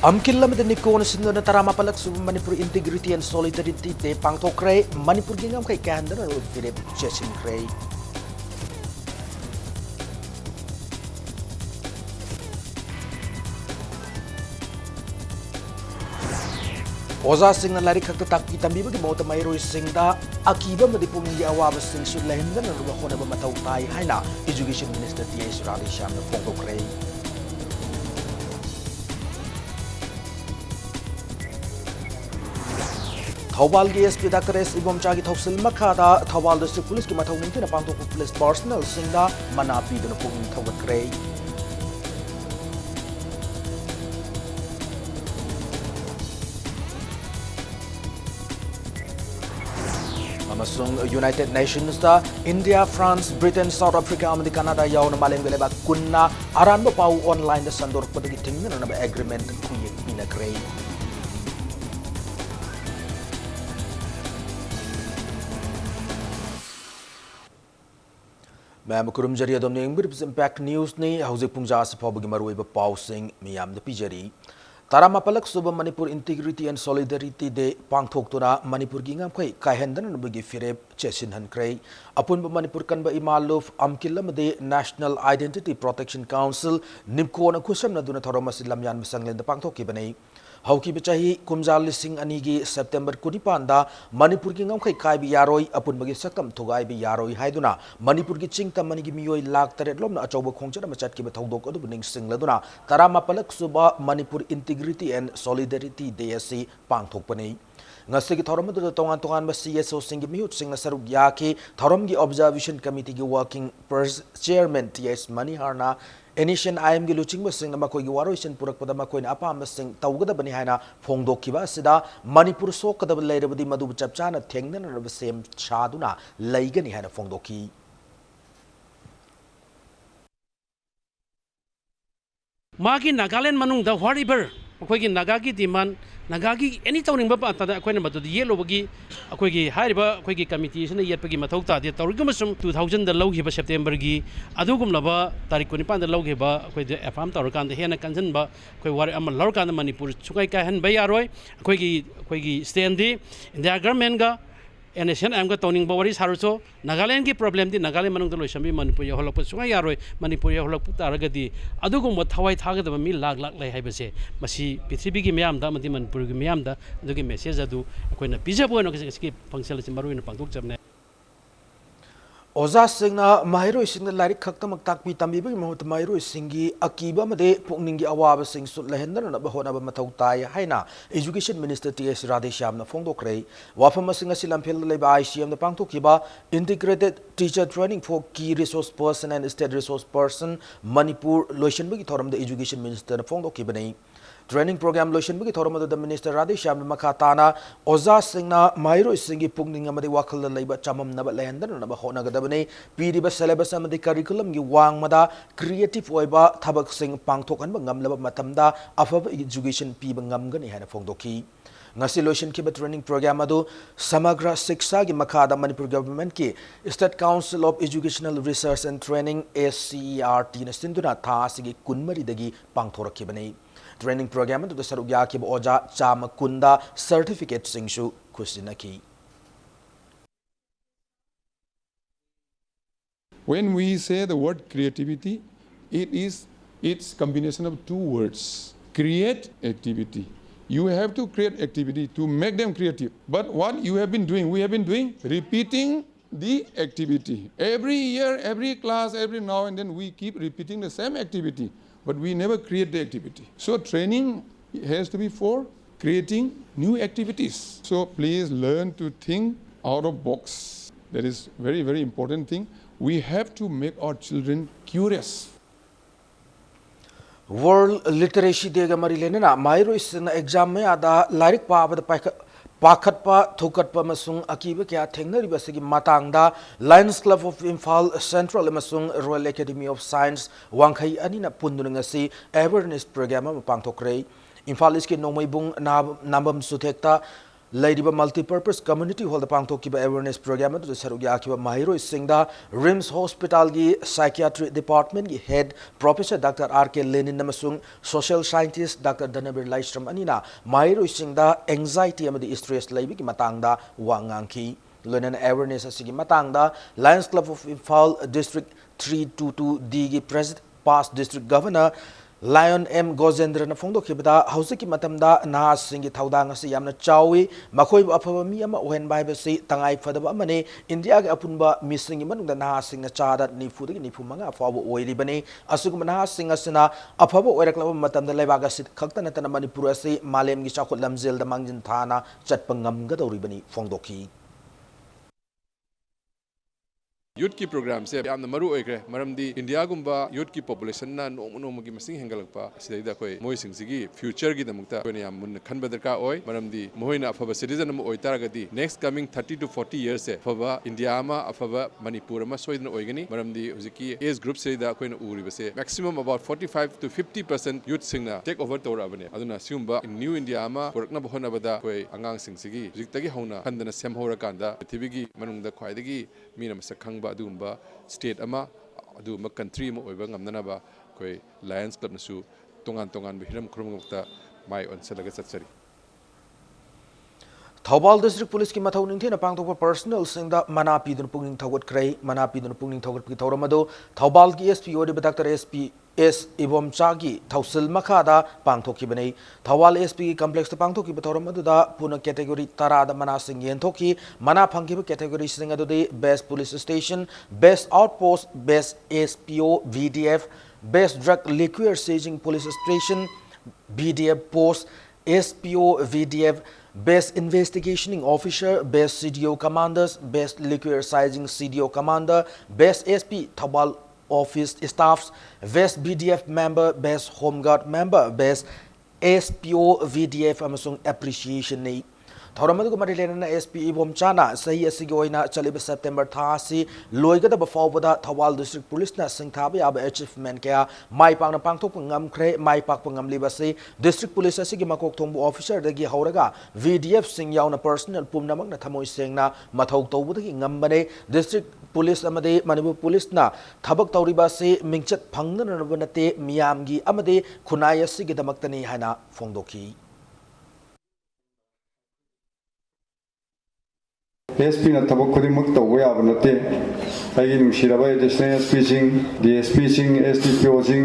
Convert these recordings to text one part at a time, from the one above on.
Amkilam the Nikon Sindana Taramapalak Manipur Integrity and Solidarity Day Pangto Cray, Manipur Gingam Kai Kandana Philip Chesin Cray. Oza Singh and Larry Kakataki Tambiba Mota Mairo Singda, Akiba Madipum Yawa Sing Sulendan and Rohonaba Matautai Haina, Education Minister T.S. Radisham Pongo Cray. Thawal SP Dr. S. Ibom Chagi Thawsil Makada, Thawal District Police Kimatong Nintin upon the police personnel Singda, Manapi the Pung Thawat Cray. Amasung United Nations da India, France, Britain, South Africa, and Canada yaw na malengeleba kunna aran ba pau online da sandor padagi tingnan na ba agreement kuye pinagray. Ma'am kurum jari adom ning impact news ni hauzik pungja sa pabagi maruy ba pausing miyam da pijari. Taramapalak suba Manipur Integrity and Solidarity Day pangthok tuna Manipur gingam kai kahendan na bagi fireb chesin han kray apun ba Manipur kan ba imaluf amkilam de National Identity Protection Council nimko na kusam na duna thoroma silam yan masanglen da pangthok ki banai hauki bichahi kumjal lising anigi September kunipanda Manipur gingam kai bi yaroi apun bagi sakam thugai bi yaroi haiduna Manipur gi chingtam manigi miyoi lak taret lom na achoba khongchana machat ki ba thodok adu ning singladuna Taramapalak suba Manipur Integrity and Solidarity Day asi pangthok pani ngasi ki thorom du tongan ba CSO singi mihut sing na saruk yaki thorom gi observation committee gi working chairman TS Maniharna Initian IM gi luching basing na makoi gi waroisin purak pada makoi na apa masing tawgada bani haina phongdok kiba sida Manipur sok kada lairabadi madu chapchana thengna na sem chaduna laigani haina phongdoki Magi Nagaland manung da whatever akoigi Nagagi demand Nagagi any towning ba ata akoina madu yelo bagi akoigi hariba akoigi committee sina yetpagi mathau ta de tawrigum 2000 da lawgiba September gi adugum laba tarik 9 da lawgiba akoi de afam tawrakan da hena kanjan ba akoi war am lawrkan da Manipur chukai ka han ba yaroi akoigi standi India government ga NSN am ga toning bawari saruso Nagaland ki problem di Nagaland manung dalo shambi Manipur ya holok sunga yaroi Manipur ya holok taragadi adugum wa thawai thaga da mi lag lai haibase masi pithribi gi myam da mati Manipur gi myam da adugi message adu koina pijabo no ki function si maru ina pangtok jamne Oza Singna Mahiro Singna Larik Kaktamak Takpi Tambibi Mahut Mahiro Singi Akiba Made Pungningi Awaba Sing Sut Lahenda na Bahona Matautai Haina Education Minister T.S. Radisham na Fondo Cray Wafama Singa Silampil Leba ICM na Pangto Kiba Integrated Teacher Training for Key Resource Person and State Resource Person Manipur Lotion Bigi Thorum the Education Minister na Fondo Kibani Training program lotion bagi thorom the Minister Radisham Makatana Oza Singna Mahiro Singi Pungning Amadi Wakal Labor Chamam Naba Lander Naba Honagadabane Piriba Syllabus Amadi Curriculum Wang Mada Creative Oiba Tabak Sing Pangtok and Bangam Laba Matamda Afab Education P Bangamgani Hana Fongdoki ngasi lotion kiba training program adu samagra siksa gi makada Manipur government ki State Council of Educational Research and Training SCERT na sinduna tha sigi kunmari dagi pangthorakibani training program adu sarugya ki oja chama kunda certificate singshu kusinaki. When we say the word creativity, it's combination of two words. Create activity. You have to create activity to make them creative. But what you have been doing, we have been doing, repeating the activity. Every year, every class, every now and then we keep repeating the same activity. But we never create the activity. So training has to be for creating new activities. So please learn to think out of box. That is very, very important thing. We have to make our children curious. World Literacy Day ga mari lenena Mahiro Singna exam me ada Larik pa abada pakhatpa thukatpa masung akiba kya thengnari basigi matangda Lions Club of Imphal Central masung Royal Academy of Science wangkhai anina pundunangasi awareness program ma pangthokre Imphal iski nomaibung nambam suthekta Ladiba multi-purpose community hall the pangthokiba awareness program to the sarugi akiba mahiro singda RIMS Hospital gi psychiatry department gi head Professor Dr. R.K. Lenin namasung social scientist Dr. Danabir Laistram anina mahiro singda anxiety amadi stress laibi gi matangda wangangki Lenin awareness asigi matangda Lions Club of Imphal District 322D gi president past district governor Lion M. Gozendra na phongdo kibada hausiki matamda na singi thaudang asi yamna chawi makhoi afaba mi ama ohen bai ba si tangai fadaba amane India ga apunba misingi manungda na singna chada nifu dagi nifu manga afaba oiri bane asugum na singa sina afaba oiraklaba matamda lebaga sit khakta natana Manipur asi malem gi chakot lamjel da mangjin thana chatpa ngamga dawri bani phongdoki Youth ki program se yamna maru oikre maramdi India gumba youth ki population na nomo gi masing hengalakpa sidai koi moi singsigi future gi damukta koi yam mun khanba darka oi maramdi mohoina afaba citizen am oitaragadi next coming 30 to 40 years se afaba India ma afaba Manipur ma soidna oigani maramdi hujiki age group se da koi na uri base maximum about 45 to 50% youth singna take over tora abane aduna siumba new India ma purakna bohona bada koi angang singsigi hujiktagi hauna khandana semhora kanda prithibigi manungda khwaidagi mina masakhang adumba state ama adumba country ma oiba ngamnanaba koi Lions Club nasu tongan bihiram khurumukta mai onsalaga chatsari Thobal District Police ki mathau ningthena pangthokpa personal singda mana pidun pungning thogot krai mana pidun pungning thogot pi thoramado Thobal ki SP odi Dr. SP S Ibom Chagi Thausil Makhada pangthoki bani Thawal SP complex to pangthoki bathoramadu da puna category tarada mana sing yenthoki mana phangki category sing adu best police station best outpost best SPO VDF best drug liquor seizing police station BDF post SPO VDF Best Investigating Officer, Best CDO Commanders, Best Liquor Seizing CDO Commander, Best SP Thawal Office Staffs, Best BDF Member, Best Home Guard Member, Best SPO VDF amasung Appreciation Ni. Thoramadu ko marilena SP Ibom Chana sahi asigi oina chaliba September thasi loigada ba fawbada Thawal District Police na singthabi aba achievement kaya mai pangna pangthok ngamkhre mai pak ngamliba se District Police asigi makok thongbu officer dagi hauraga VDF sing yauna personal pumnamak na thamoi sengna mathok tawbudagi ngambane District Police amade Manipur Police na thabak tawriba se mingchat phangna nate miyamgi amade khunai asigi damaktani hana phongdoki SP na tabak khudimuk tawba yaba nate aigi nungshiraba additional SP sing DSP sing SDPO sing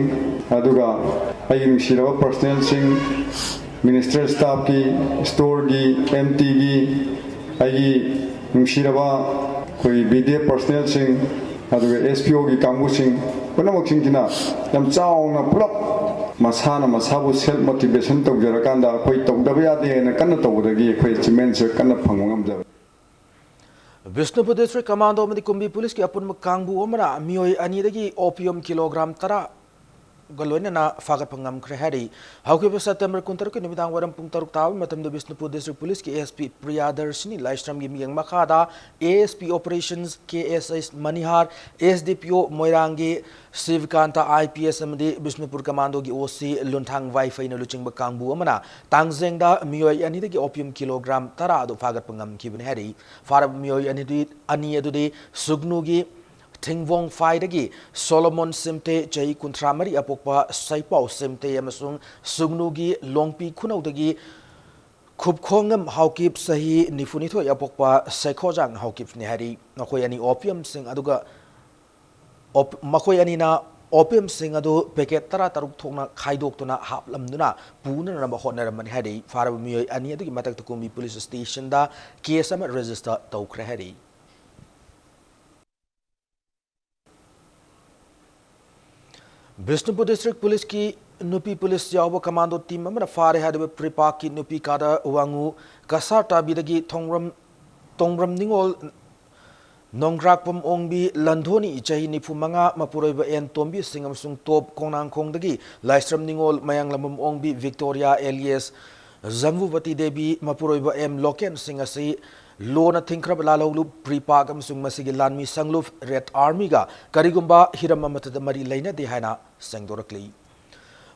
aduga aigi nungshiraba personnel sing minister staff ki store ki MT ki aigi nungshiraba koi BDF personnel sing aduga SPO ki kambu sing punamak sing kina yam chauna pulap masana masabu self motivation tawjarakanda koi tawdaba yade na kanna tawdagi koi achievement se kanna phangwangam jaba Bishnupur District Commando of the Kumbi Police ki apun makangbu omra mioi anidagi opium kilogram tara galwena na fagat pangam krehari hauke September kuntar ki nimidang waram pung taruk taw matam do Bishnupur District Police ki ASP Priyadarshini Laistram gi miyang makada ASP Operations KSS Manihar SDPO Moirangi Sivkanta IPS amadi Bishnupur Commando gi OC Lunthang Wi-Fi na luching bakangbu amana tangzengda mioi anidagi opium kilogram tara do fagat pangam kibun hari farab mioi ani adudi sugnugi Tingvong Faidagi, Solomon Simte, Jai Kuntramari Apokpa, Saipao Simte Yamasung, Sugnugi, Longpi Kunaudagi, Kubkongam Haukip Sahi, Nifunito Yapokpa, Saikojang Haukip Nihari, Makoyani Opium Sing Aduga Makoyani na Opium Sing Adu, Peketara Tarukona, Kaidokuna, Haplamduna, Puna Ramahona Manhadi, Farabumi, and Yadi Matakumi Police Station da, KSM Register Taukrehari. Bishnupur District Police ki Nupi Police Yawba Commando Team amana fare hadabe Pripa ki Nupi kada wangu kasarta bidagi Tongram Ningol Nongrakpam Ongbi Landhoni Chahi Nipumanga Mapuroiba en Tombi Singam Sung Top Konang Kongdagi Laistram Ningol Mayang Lamum Ongbi Victoria Elias Zamvuvati Devi Mapuroiba M Loken Singasi Lona Thinkrab Lalolu Pripagam Sung Masigi Lanmi Sangluf Red Army ga Karigumba Hiramamata Mari Laina de Hana Sangdorakli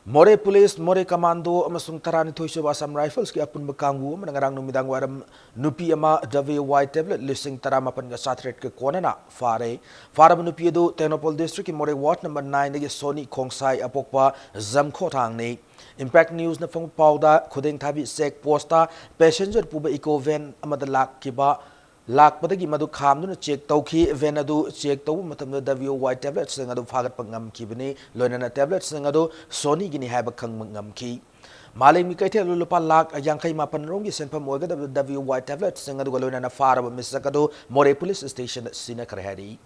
More Police, More Commando, amasung tarani thoiso Assam Rifles ki apun bakangu menangarang numidang waram nupi ama WY tablet listing taramapan ga satret ke konana fare nupi do Tenopol district ki More Ward number 9 ge Sony Khongsai apokpa zamkho thang ne Impact News na phong pauda khudeng thabi sek posta passenger puba eco van amada lak kiba lakpadagi madu khamduna check tauki van adu check tawu matamda WY tablet sing adu phagat pangam kibani loinana tablet sing adu Sony gini haba khang mangam ki Malay mi kaithe lupa lak yangkai mapan rongi senpam oga WY tablet sing adu loinana faraba misakado More Police Station sina karhari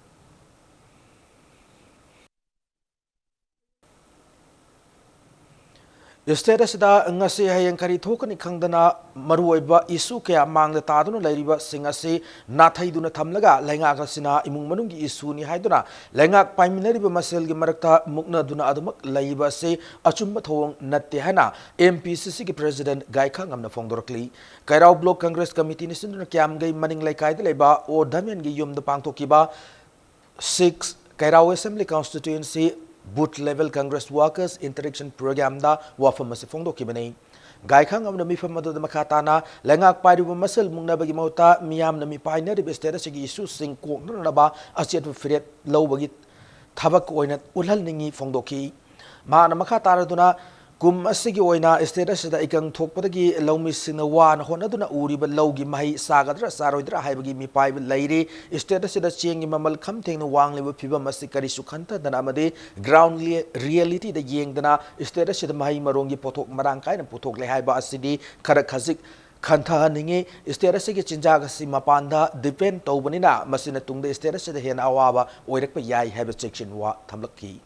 Status da ngasi hayang kari thokani khangdana maruoiba isu kya mangda taduna lairiba singasi nathaiduna thamlaga lenga sina imung manungi isu ni haiduna lenga paiminariba masel gi marakta mukna duna adumak laiba se achumba thong natte hana MPCC ki president gaikha ngamna phongdorkli kairau block congress committee ni sinduna kyam gai maning laikai de leba o dhamen gi yumda pangthokiba 6 kairau assembly constituency Booth level Congress workers interaction program da wafam se phongdo kibani gaikhang amna mi pham madu makhatana lengak pairu masal mungna bagi mauta miyam na mi painer be status gi issue sing ko na ba asiat friet low bagi thabak oina ulhal ningi phongdo ki ma na makhatara duna kum asigi oina status da ikang thokpadagi lawmi sina wan honaduna uriba lawgi mai sagadra saroidra haibagi mi paiba lairi status da chengi mamal khamtheng na wangle phiba masikari sukhanta dana amade ground reality da yengdana status da mai marongi pothok marang kai na pothok le haiba asidi khara khazik khantha ninge status gi chinjaga si mapanda depend tawbanina masina tungda status da hen awaba oirakpa yai haiba section wa thamlakki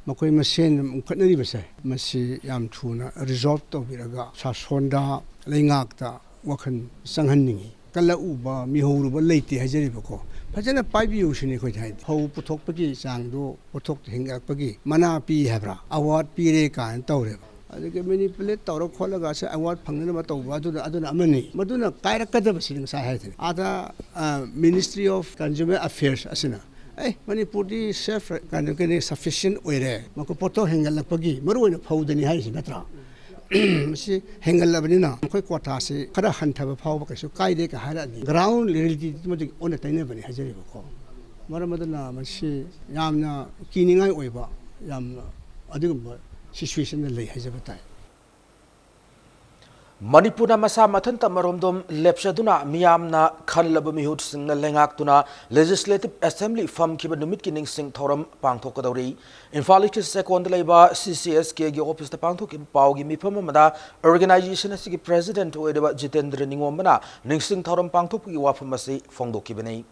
Makoi masen khatnari basa masi yam thuna resolve to biraga sa sonda leingakta wakhan sanghanningi kala uba mihoruba leite hajari bako phajana paibiu sini khoi thai hau puthokpagi changdo puthok hingakpagi mana pi habra award pi re kan tawre adike manipulate tawra kholaga sa award phangnana ma tawba aduna amani maduna kairakada basing sa hai ada ministry of consumer affairs asina Manipur di safe kan ke sufficient oire mako poto hengal lapagi maruina phaudani hai sinatra masi hengal labani na khoi kwata se khara hanthaba phawba kasu kaide ka hara ni ground reality modi ona taine bani hajari ko maramadana masi yamna kiningai oiba yamna adugumba situation na lei hajabatai Manipur masa mathanta maromdom lepsaduna miyamna khanlaba mihut singna lengaktuna legislative assembly fam kiba numit kining sing thoram pangthokadori Imphal ki second leba CCS ke gi office ta pangthok pawgi mifam mada organization asi ki president oidaba Jitendra Ningomana ningsing thoram pangthok gi wafam asi phongdokibani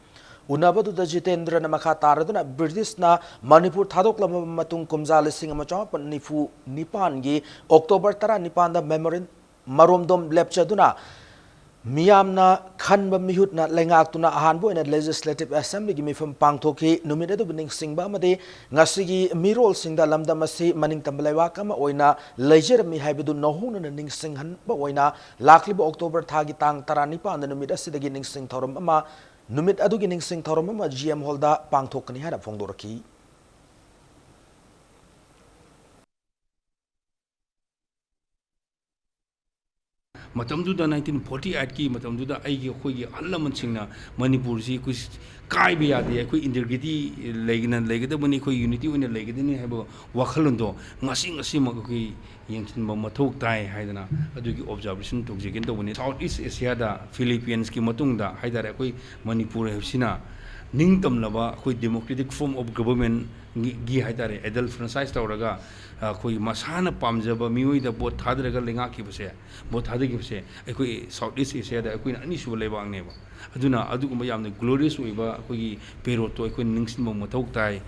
Unabadu da Jitendra na makha taraduna British na Manipur thadok lama matung kumjal sing amacha nifu nipan gi October 19 da Maromdom lepchaduna miyamna khanba mihutna lengaktuna ahanbo ina legislative assembly gi mifam pangthoki numinedu bining singba amade ngasigi mirol singda lamdam asi maning tambalaiwa kama oina lejer mi haibedu nohuna ning singhan ba oina lakliba October thagi tang 19 da numit asidagi ning sing thoram ama numit adugi ning sing thoram ama GM hall da pangthokni hara phongdoraki Matamduda 1948 ki matamduda aigi khoigi allaman singna Manipur si ku kai be yade ku integrity legida bani ku unity una legidini habo wakhalondo ngasi ma ku yengchin ba mathok tai haidana adugi observation tokjegen to bani South East Asia da Philippines ki matungda haidara ku Manipur hepsina ningtam laba ku democratic form of government gi haidare adult franchise tawraga कोई मसाना पामजबा मियोइदा boat थादरगा लेंगा किबसे boat थादे किबसे अखोई south east Asia दा अखोई अनि सुब लेबांगनेबा अदुना अदुगुम यामने glorious ओइबा अखोई पेरोतो अखोई निंगसिनबो मथौक ताई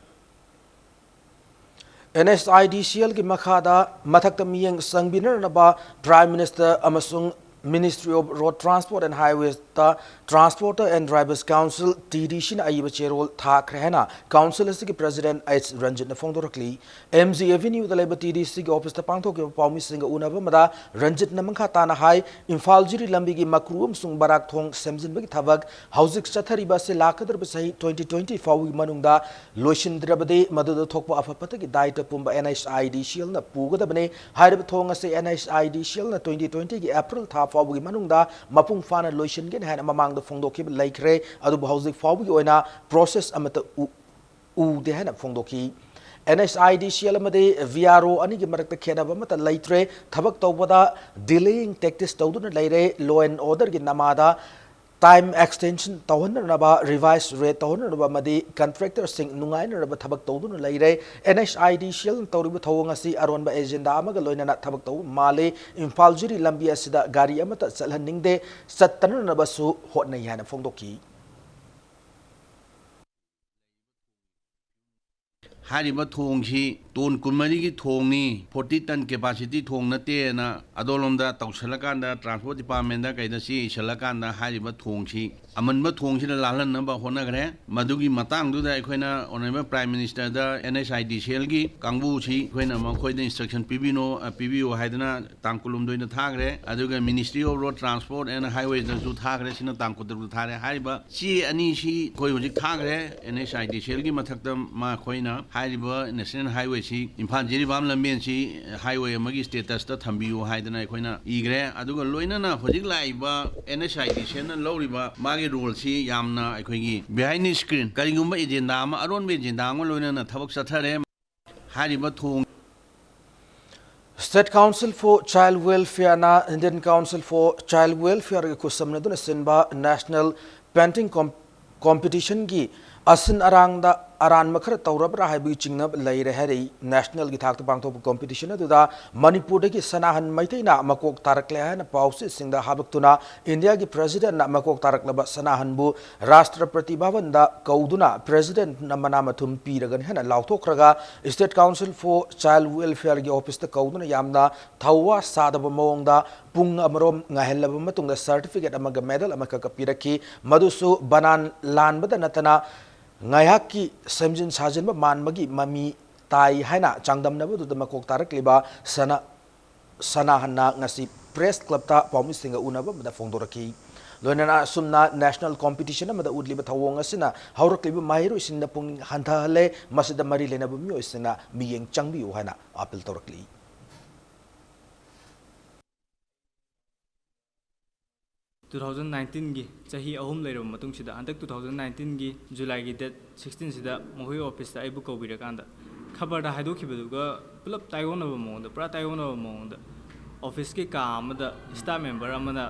NSIDCL ki makhada mathakta miyeng sangbinarnaba Prime Minister amasung Ministry of Road Transport and Highways ꯃꯊꯛꯇ Transporter and Drivers Council TDC na ayiba cherol thakre hena council asigi president H Ranjit na phongdorakli MG Avenue da leba TDC gi office ta pangthok ki pawmi singa unaba mada Ranjit na mangkha ta na hai Imphal jiri lambi gi makruum sung barak thong semjin bagi thabak hauzik chathari ba se lakadar ba sahi 2020 fawi manungda loishindrabade madada thokpa afapata gi daita pumba NHID shield na pugada bane hairab thong ase NHID shield na 2020 gi April tha fawi manungda mapung fana loishin gen hana mamang phongdoki laikre adu hauzik fawi oina process amata u de hana phongdoki NHID shield amade VRO ani gi marakta khenaba mata laitre thabak tawbada delaying tactics tawduna laire law and order gi namada time extension tawhanaba revised rate tawhanaba madi contractor sing nungainaba thabak tawduna laire NHID shield tawribu thawang asi aronba agenda amaga loinana thabak taw male Imphal jiri lambi asida gari amata chalhaningde sattanaba su hotnai hana phongdoki हारिबा थोंसी टोन कुमरी की थोंनी 40 ton capacity थोंग नते ना अदोलोमदा तौसलकांदा transport department दा कैदसी इशलकांदा हारिबा थोंसी अमनबा थोंसी लालन नबा होनगरे मदुगी मतांगदुदा अखोइना ऑनरेबल प्राइम मिनिस्टर दा NHID सेल की कांगबुसी अखोइना मखोइदा इंस्ट्रक्शन पीबीओ हाइदना तांकुलुम दोइना थागरे अदुगा ministry of road transport and highways दा जु थागरे सिना तांकुदरु थारे हारिबा ची अनीसी कोइ हुजिक थागरे NHID सेल की मथक्ता मा खोइना हारिबा नेशनल हाईवे सी इम्फाल जिरिबाम लंबेन सी हाईवे अमगी स्टेटस ता थंबियो हाइदना अखोइना इग्रे अदुगा लोइना हुजिक लाइबा NHID सेल लौरिबा मागे रोल सी यामना अखोइगी बिहाइंड द स्क्रीन करिगुम्बा एजेंडा अमा अरोनबे एजेंडा अमा लोइना थबक चथरे हारिबा थोंग State Council for Child Welfare na Indian Council for Child Welfare ko samna duna sinba National Painting Competition gi asin arang da aran makhar tawrabra haibi chingnab laire hari national gi thakta pangthop competition aduda Manipur gi sanahan maitaina makok tarakle na pause singda habaktuna India gi president na makok taraklaba sanahan bu Rashtrapati Bhavan da kauduna president na manamathum piragan hena lauthokraga State Council for Child Welfare gi office ta kauduna yamna thawa sadaba mawngda pung amarom ngahellaba matungda certificate amaga medal amaka kapiraki madusu banan lanbada natana ngayaki semjin sajin ba manmagi mami tai haina changdamnaba du makok tarakliba sanahanna ngasi press club ta pawmi singa unaba mada phongdoraki loinana sumna national competition amada udliba thawong asina haurakliba mahiru isinna pung hanthale masida mari lenaba myo isina miyeng changbi haina appeal torakli 2019 गी चाही अहम लेरो मतुंग सिदा अंतक 2019 गी जुलाई गी date 16 सिदा मोहि office ता आइबु cobra कांदा खबर दा हाइदो खिबदुगा पुलप ताइवोनब मोंद पुरा ताइवोनब मोंद ऑफिस के काम दा स्टाफ मेंबर अमना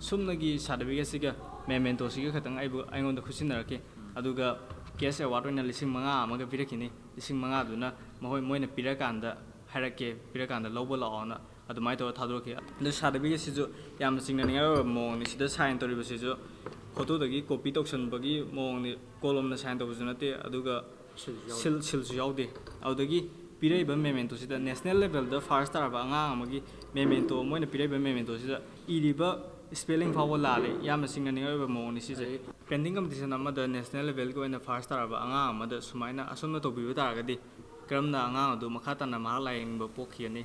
सुमनगी सर्टिफिकेट सिगा मेमेंटो सिगा खतंग आइबु आइगोंद खुसिनरके अदुगा केस अवार्ड ओइना 5,000 अमगा पिरकिनी 5,000 दुना मोहि मोइना पिरा कांदा हाइरके पिरा कांदा लौबो लाओना अदुमाय तो थादोके द सर्टिफिकेट सिजो याम सिंगनिंग मोंग सिदा साइन तोरिबो सिजो फोटो दगी कॉपी तोक्सन बगी मोंग कॉलम ना साइन तोबजु नते अदुगा सिल सु यावदे अदुगी पिराइबा मेमेंटो सिदा नेशनल लेवल द फर्स्ट तारबा अंगा अमगी मेमेंटो मोइना पिराइबा मेमेंटो सिदा इरिबा स्पेलिंग फावो लाले याम सिंगनिंग मोंग नि सिजे पेंडिंग कंपटीशन अमा द नेशनल लेवल को इन फर्स्ट तारबा अंगा अमा द सुमाइना असुमना तोबिबा तारगदी करमना अंगा अदु मखातना मा lying पोखियनी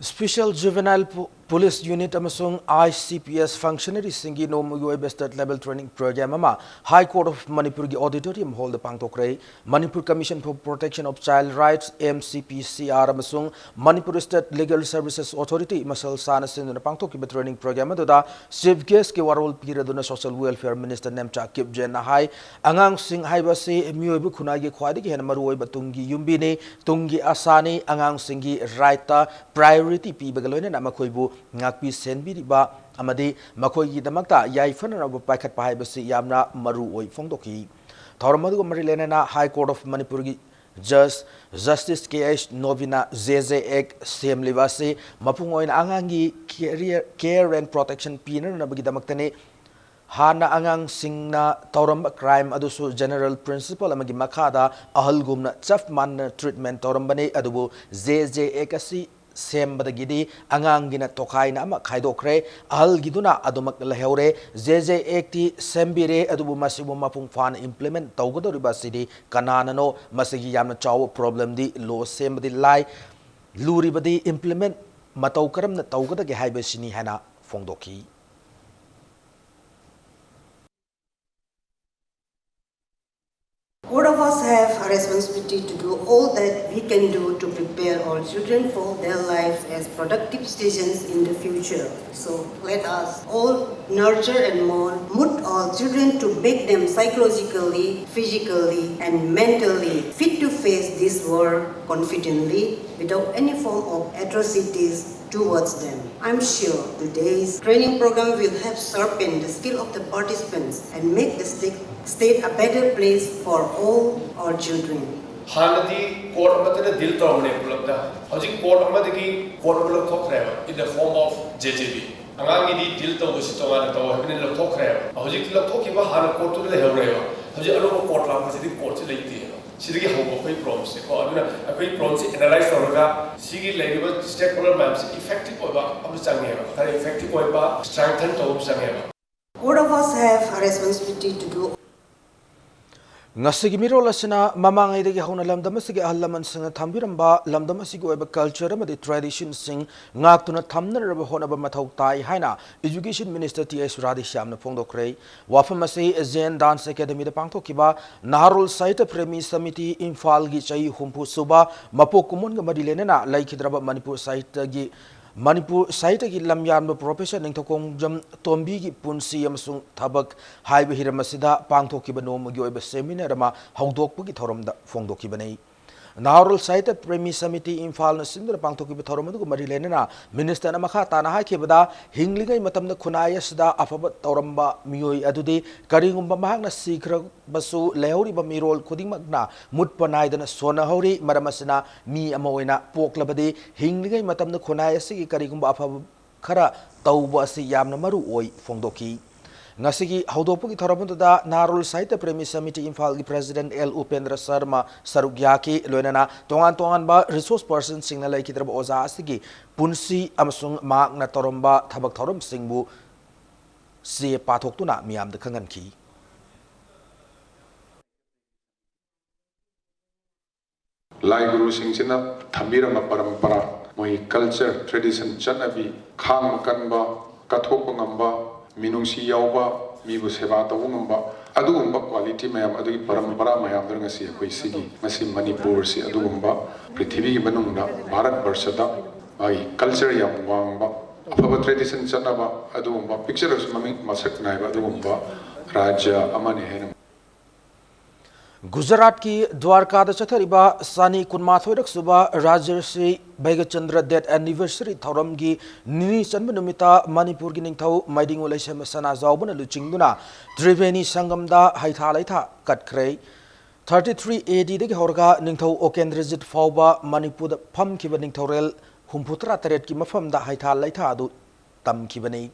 Special Juvenile Police Unit amasung ICPS functionary singi nomuyo state level training program ama High Court of Manipur gi auditorium hall the pangtokre Manipur Commission for Protection of Child Rights MCPCR amasung Manipur State Legal Services Authority masal sana sin na pangtok ki training program aduda chief guest ki warol piraduna Social Welfare Minister Nemcha Kip Jen hai angang sing haiba se miyobu khuna gi khwadi gi hen maru oi batungi yumbi ne tungi asani angang singi right ta priority pi bagaloina na makoibu ngakpi senbiriba amadi makhoi damakta yaifana ba paikhat pa haibasi yamna maru oi phongdoki thormadu marilena High Court of Manipur gi Justice KH Novina JJ Sem Livasi mapung oin angangi care and protection piner na bagi damaktane hana angang singna tauramba crime adusu general principle amagi makhada ahal gumna chaf man treatment taurambane adubu JJ kasi ꯁꯦꯝꯕꯗꯒꯤꯗꯤ ꯑꯉꯥꯡꯒꯤꯅ ꯇꯣꯈꯥꯏꯅ ꯑꯃ ꯈꯥꯏꯗꯣꯛꯈ꯭ꯔꯦ ꯑꯍꯜꯒꯤꯗꯨꯅ ꯑꯗꯨꯃꯛ ꯂꯩꯍꯧꯔꯦ JJ ꯑꯦꯛꯇꯤ ꯁꯦꯝꯕꯤꯔꯦ ꯑꯗꯨꯕꯨ ꯃꯁꯤꯕꯨ ꯃꯄꯨꯡ ꯐꯥꯅ implement ꯇꯧꯒꯗꯧꯔꯤꯕ ꯑꯁꯤꯗꯤ ꯀꯅꯥꯅꯅꯣ ꯃꯁꯤꯒꯤ ꯌꯥꯝꯅ ꯆꯥꯎꯕ ꯄ꯭ꯔꯣꯕ꯭ꯂꯦꯝꯗꯤ ꯂꯣ ꯁꯦꯝꯕꯗꯤ ꯂꯥꯏ ꯂꯨꯔꯤꯕꯗꯤ ꯏꯝꯄ꯭ꯂꯤꯃꯦꯟ ꯃꯇꯧ ꯀꯔꯝꯅ ꯇꯧꯒꯗꯒꯦ ꯍꯥꯏꯕꯁꯤꯅꯤ ꯍꯥꯏꯅ ꯐꯣꯡꯗꯣꯛꯈꯤ All of us have a responsibility to do all that we can do to prepare our children for their lives as productive citizens in the future. So let us all nurture and mold our children to make them psychologically, physically and mentally fit to face this world confidently without any form of atrocities towards them. I'm sure today's training program will help sharpen the skill of the participants and make the state a better place for all our children. Hanadi court amatana dil tawne pulabda hojik court amadagi court bulak thokhreba in the form of JJB angangi di dil taw si tawala taw habine lak thokhreba hojik lak thokiba hana court tu le hebreba hojik alo court la ma si court si leiti sidagi hobo koi problems ko aduna akoi problems analyze tawraga sigi leiba stakeholder maps effective oba amu changeba thari effective oba strengthen taw changeba. All of us have a responsibility to do ngasigi mirol asina mamangai degi hona lamdam asigi ahal laman singa thambiramba lamdam asigi oiba culture amadi tradition sing ngaktuna thamnaraba honaba mathau tai haina education minister TS Radhishyamna phongdokre wafam ase Zen dance academy da pangthokiba naharul site premi samiti imphal gi chai humpu suba mapokumun ga madilenena laikhidraba manipur site gi Manipur site ki lamyan professor ningthokong jam tombi ki punsi amasung thabak haiba hiramasida pangthokiba nomugi oiba seminar ama hawdokpugi thoramda phongdokibani Naharul site premi samiti imphal na sindra pangthokiba thoramadu mari lenena minister na makha tana hakibada hingligai matamna khunaya sida afaba toramba mioi adudi karingumba mahakna sikra basu lehori ba mirol khudingmakna mutpanaidana sona hori maramasina mi amoina poklabadi hingligai matamna khunaya sigi karigumba afaba khara tauba asi yamna maru oi phongdoki ngasigi hawdopagi thoramunda Narul Site Premi Samiti Imphal gi President L Upendra Sharma Sarugyaki loinana tongan ba resource person singna laikidraba oza asigi punsi amasung magna toromba thabak thorom singbu se pathoktuna miyamda khanganki Lai Guru Singh China Thambirama Parampara moi culture tradition chanabi khang kanba kathok ngamba minungsi yauba mibu seba tawungamba adugumba quality mayam adugi parampara mayam ngasi akoi sigi masi Manipur si adugumba prithvi gi manungna Bharat Barshada ai culture yam wangba afaba tradition chanaba adugumba picture us mami masak naiba adugumba rajya amane henam Gujarat ki Dwarka da chathariba Sani Kunmathoirak suba Rajarshi Baigachandra death anniversary thoram gi nini chanba numita Manipur gi ningthau Maiding Olaisam Sana Zawbana luchingduna Triveni Sangamda haitha laitha katkhre 33 AD dagi horga ningthau Okendrajit Fauba Manipur da phamkiba ningthorel humputra taret ki mafamda haitha laitha adu tamkibani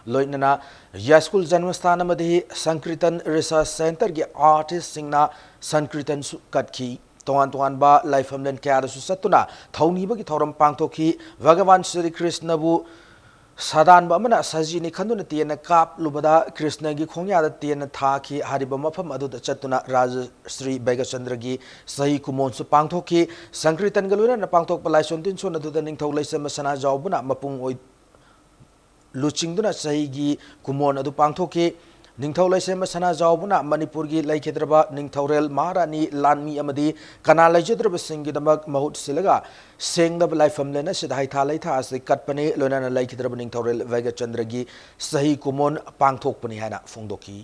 loinana Yaskul Janmasthan amadi Sankirtan Research Center gi artist singna Sankirtan su katki tongan ba Laifamlen kya su satuna thauni bagi thoram pangthoki Bhagavan Sri Krishna bu sadan ba amana sajini khanduna tiena kap lubada Krishna gi khongya da tiena thaki hariba mafam adu da chatuna Raja Sri Baigachandra gi sahi kumon su pangthoki Sankirtan galuna na pangthok palai sontin son adu da ningthau laisam sana jawbuna mapung oi luchingduna sahigi kumon adu pangthoki ningthau laisem sana jawbuna Manipur gi laikhedraba ningthaurel maharani lanmi amadi kana laijedraba singi damak mahut silaga sengdab laifam lena sidhai tha laitha ase katpane lonana laikhedraba ningthaurel Vaigachandra gi sahi kumon pangthokpani hana phongdoki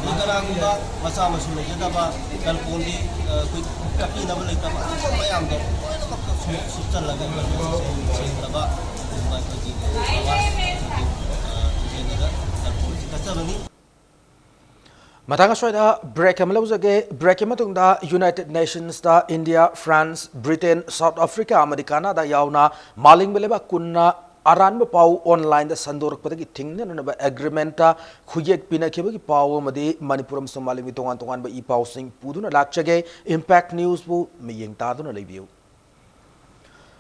Kanaguba, Masama Sulajaba, Kalpondi, Kapina, Mayambo, Sutalaga, Sintaba, Matanga soida break amalawjage break matungda United Nations da India, France, Britain, South Africa, Americana da yauna maling beleba kunna aranba pau online da sandorak padagi tingna naba agreement ta khuyek pina khebagi pau madi Manipuram Somali mitongan tongan ba I pau sing puduna lakchage impact news bu miyeng taduna lebiu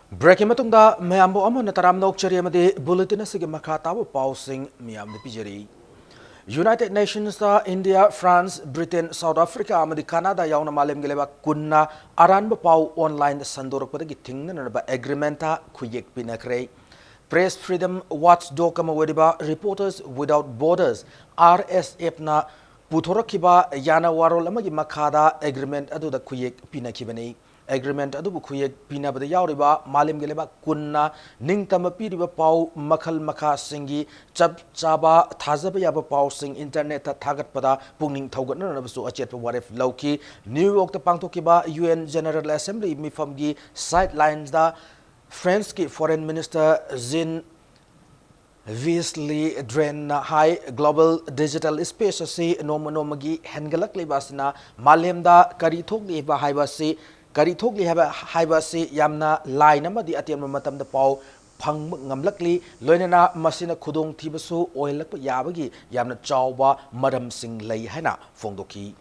break matungda mayambo amana taram nokchari amade bulletin asige makha tabu pau sing miyam pijeri United Nations India, France, Britain, South Africa, amadi Canada yauna malem geleba kunna aranba pau online sandorak padagi tingna naba agreement ta khuyek pinakre Press Freedom Watchdog amawediba Reporters Without Borders RSF na puthorakiba yana warol amagi makhada agreement aduda khuyek pinakibani agreement adubu khuyek pinabada yauriba malem geleba kunna ningtama piriba pau makhal makha singi chap chaba thajaba yaba pau sing internet ta thagat pada pungning thaugatna nabasu achetpa waref lauki New York ta pangthokiba UN General Assembly mifamgi sidelines da France ki Foreign Minister Zin Wesley Dren High Global Digital Space asi nomagi hengalak libasna malemda kari thokli ba haibasi kari thokli haibasi yamna line amadi atiam matamda pau phang ngamlakli loinana masina khudong thibasu oilak yabagi yamna chawba maram sing lei haina fongdoki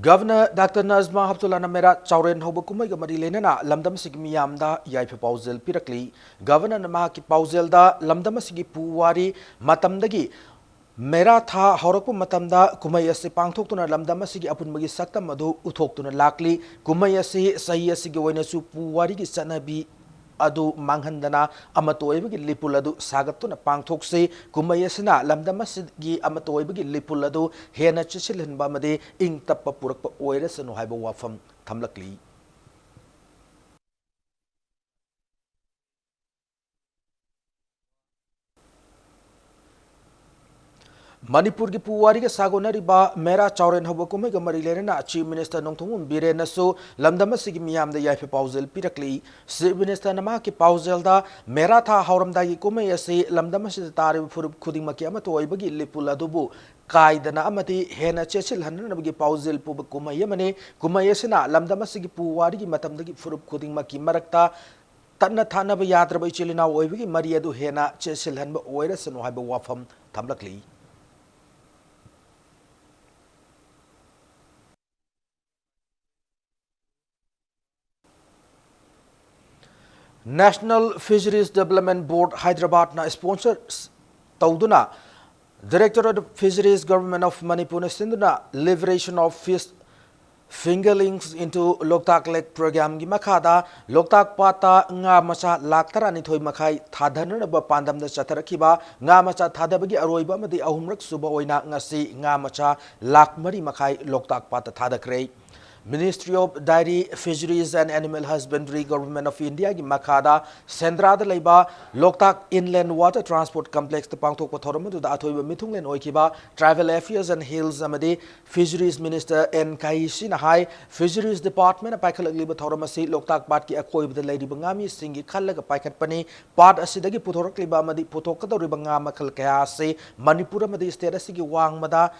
Governor Dr. Nazma Habtullah Namera Chauren Hoba Kumai Gamari Lenana Lamdam Sigmiyamda Yaifa Pausel Pirakli Governor Namaki Pauselda Lamdam Sigi Puwari Matamdagi Mera Tha Horaku Matamda Kumayasi Pangtokuna Lamdam Sigi Apun Magi Sakta Madu Utoktuna Lakli Kumayasi Sayasi Gawanasu Puwari Sanabi adu manghandana amatoibagi lipul adu sagatuna pangthokse kumayasina lamdamasigi amatoibagi lipul adu hena chichilhinba amade ing tappa purakpa oirasanu haiba wafam thamlakli Manipur ki puwari ke sagonari ba mera chauren hoba kumai ga mari lena Chief Minister Nongthongum Biren naso lamdama sigi miyam da yaife pausel pirakli Chief Minister nama ki pausel da mera tha hauramda gi kumai ase lamdama si tare furup khuding maki ama to oibagi lipul adubu kaidana amati hena chechil hanna nabagi pausel pu kumai amane kumai asina lamdama sigi puwari gi matamda gi furup khuding maki marakta tanna thana ba yadra ba chilina oibagi mari adu hena chechil hanba oirasanu haiba wafam thamlakli National Fisheries Development Board Hyderabad na sponsor Tauduna Directorate of Fisheries Government of Manipur Sinduna Liberation of Fish Fingerlings into Loktak Lake Program gi makhada Loktak Pata nga macha laktara ni thoi makhai thadhana ba pandam da chatarakiba nga macha thadabagi aroiba amadi ahumrak suba oina ngasi nga macha lakmari makhai Loktak Pata thadakre Ministry of Dairy, Fisheries and Animal Husbandry, Government of India ki makhada Sendrada leiba Loktak Inland Water Transport Complex te pangthok pathoram du da athoiba mithunglen oikiba Travel Affairs and Hills amade Fisheries Minister N Kaishi na hai Fisheries Department a paikhalagli bathoram asi Loktak Pat ki akoi bda leiri bangami singi khallaga paikhatpani Pat asidagi puthorakliba amadi puthokadori banga makhal kaya se Manipur amadi state asigi wangmada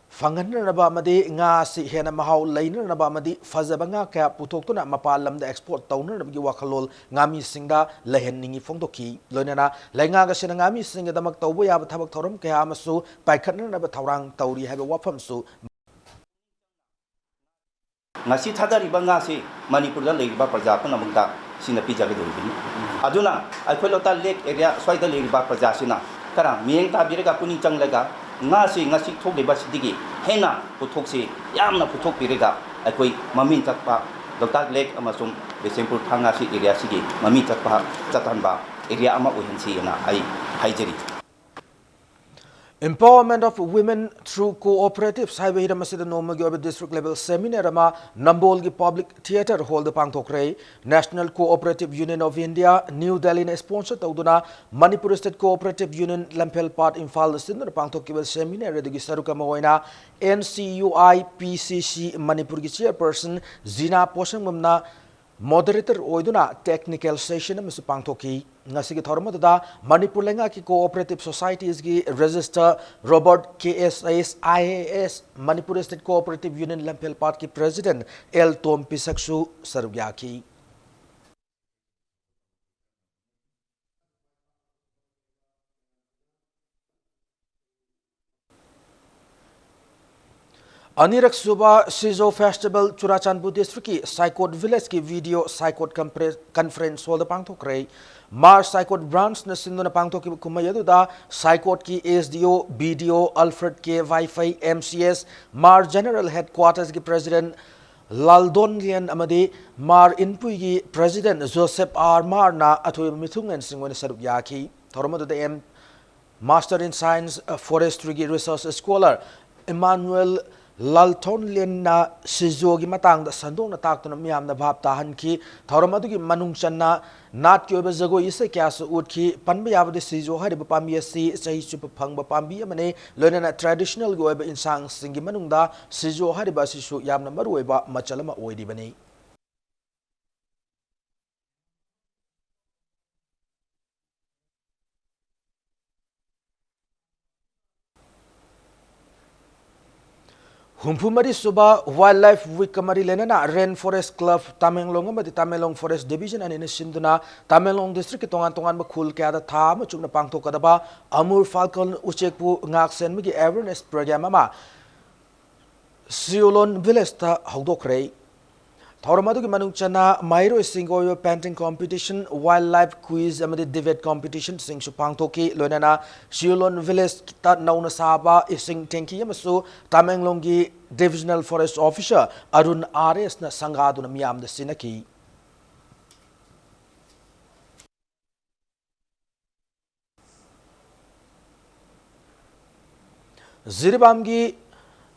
Fanganaba Madi nga si hena mahau lainer naba madi fazabanga kaya putoktuna mapalam da export towner nabgi wakalol ngami singda lehen ningi fongdoki loinana lainga ga sina ngami singa damak tawbo ya bathabak thoram kaya amasu paikhatna naba thawrang tawri haiba wafam su ngasi thadari banga si Manipur da leiba praja puna mungta sina pija ga doribini aduna akhoi lota lake area soida leiba praja sina kara mieng ta birega puni changlaga ngasi thokliba sidigi hena puthokse yamna puthok pirega akoi mamin takpa Loktak Lake amasung Besempur thanga si area sigi mamin takpa chatanba area ama ohensi na ai haijeri Empowerment of women through cooperatives haiba hiram asida nomagi oba district level seminar ama Nambol gi public theatre hall da pangthokre National Cooperative Union of India New Delhi na sponsor tawduna Manipur State Cooperative Union Lampel Part Imphal sinna pangthokibal seminar redigi saruka mahoina NCUI PCC Manipur gi chairperson Zina Posangmamna moderator oiduna technical session am pangthoki ngasi gi thormada Manipur lenga ki cooperative societies gi register Robert KSS IAS Manipur State Cooperative Union Lampel Part ki president L Tom Pisaksu Sarugyaki Anirak Suba Sizo Festival Churachandpur District ki Saikot Village ki video Saikot conference hall da pangthokre Mar Saikot branch na sindona pangthoki kumayadu da Saikot ki SDO BDO Alfred K Wi-Fi MCS Mar General Headquarters ki President Laldonlian amadi Mar Inpui ki President Joseph R Mar na athoy mithungen singone sarup yaki thoromadu da M Master in Science Forestry ki Research Scholar Emmanuel Laltonlian na Sizogi matang da sandong na taktuna miyam na bhab tahan ki thauramadu ki manung channa nat ki oba zago isa kya su ut ki panba yabade Sizo hari ba pambi asi sahi chupa phangba pambi amane loina na traditional go oba insang singi manung da Sizo hari ba sisu yamna maru oba machalama oidi bani Humpumari Suba Wildlife Week Kamari Lenana Rainforest Club Tamenglong amadi Tamenglong Forest Division and in Sinduna Tamenglong District tongan bakul kaya da tha chumna pangthokadaba Amur Falcon Uchekpu ngaksen migi awareness program ama Siolon Village ta hawdokre Thauramadu ki manung chana Mairo Singoyo painting competition wildlife quiz amadi debate competition sing supangthoki loinana Siolon Village ta nauna saba ising tenki yamasu Tamenglong gi divisional forest officer Arun RS na sangaduna miyam da sinaki Ziribam gi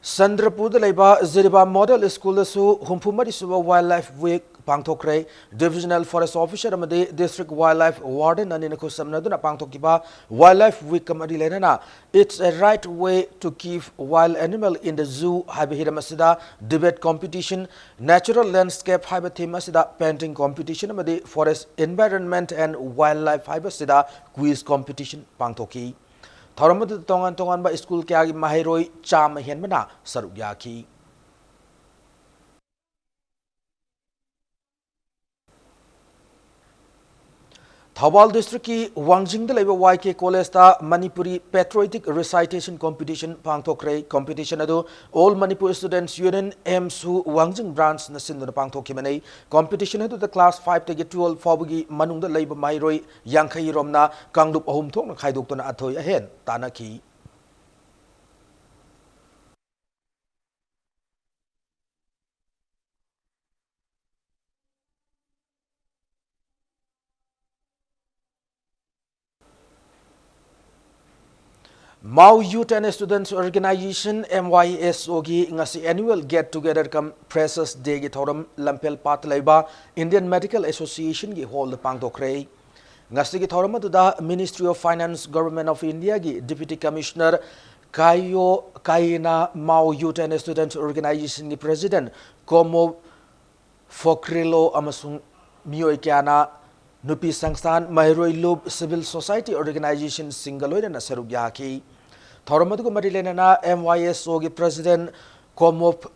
Sandrapur Laiba Ziriba Model School su Humpumari Suba Wildlife Week Pangthokre Divisional Forest Officer amade District Wildlife Warden anina ko samnaduna pangthokiba Wildlife Week kamari lenana it's a right way to keep wild animal in the zoo habihira masida debate competition natural landscape haiba theme asida painting competition amade forest environment and wildlife haiba sida quiz competition pangthoki Thauramadu tongan ba school kya gi mahiroi cham henbana saruk yaki Thawal District ki Wangjing da laiba YK College ta Manipuri Patriotic Recitation Competition pangthokre competition adu All Manipur Students Union MSU Wangjing branch na sinduna pangthokhi manei competition adu the class 5 tagi 12 fawgi manung da laiba mairoi yankhai romna kangdup ahum thok na khaidok tona athoi ahen tanaki Mau Youth and Students Organization MYSO gi ngasi annual get together kam Precious Day gi thoram Lampel Pat Laiba Indian Medical Association gi hall pangdokre ngasi gi thoram da Ministry of Finance Government of India gi Deputy Commissioner Kaina Mau Youth and Students Organization gi President Komo Fokrilo amasung Miyoi Kyana Nupi Sangstan Mairoi Lub Civil Society Organization Singaloida na saruk yaki Thauramadu ko marilena MYSO gi President Komop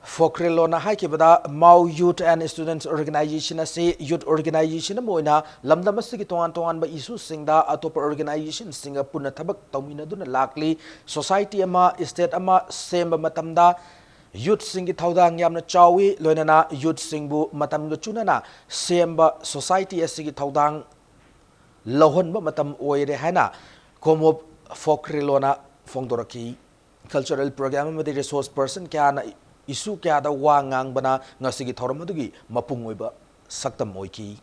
Fokrilo na haikibada Mau Youth and Students Organization ase youth organization moina lamdamasi gi tongan ba isu singda atopa organization singa punna thabak tawmina duna lakli society ama state ama semba matamda youth singi thaudang yamna chawi loinana youth singbu matam ga chunana semba society asigi thaudang lohonba matam oire hana komo Fokrilona fongdoraki cultural program amadi resource person kya isu kya da wangang bana ngasigi thoramadugi mapung oiba saktam oiki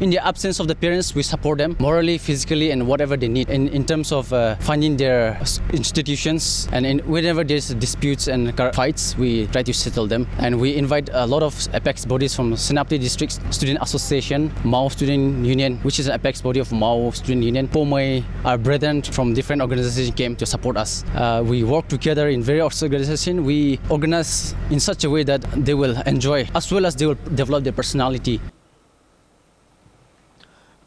In the absence of the parents, we support them morally, physically, and whatever they need. In terms of finding their institutions, and whenever there's disputes and fights, we try to settle them. And we invite a lot of apex bodies from Senapati District Student Association, Mao Student Union, which is an apex body of Mao Student Union. Our brethren from different organizations came to support us. We work together in various organizations. We organize in such a way that they will enjoy, as well as they will develop their personality.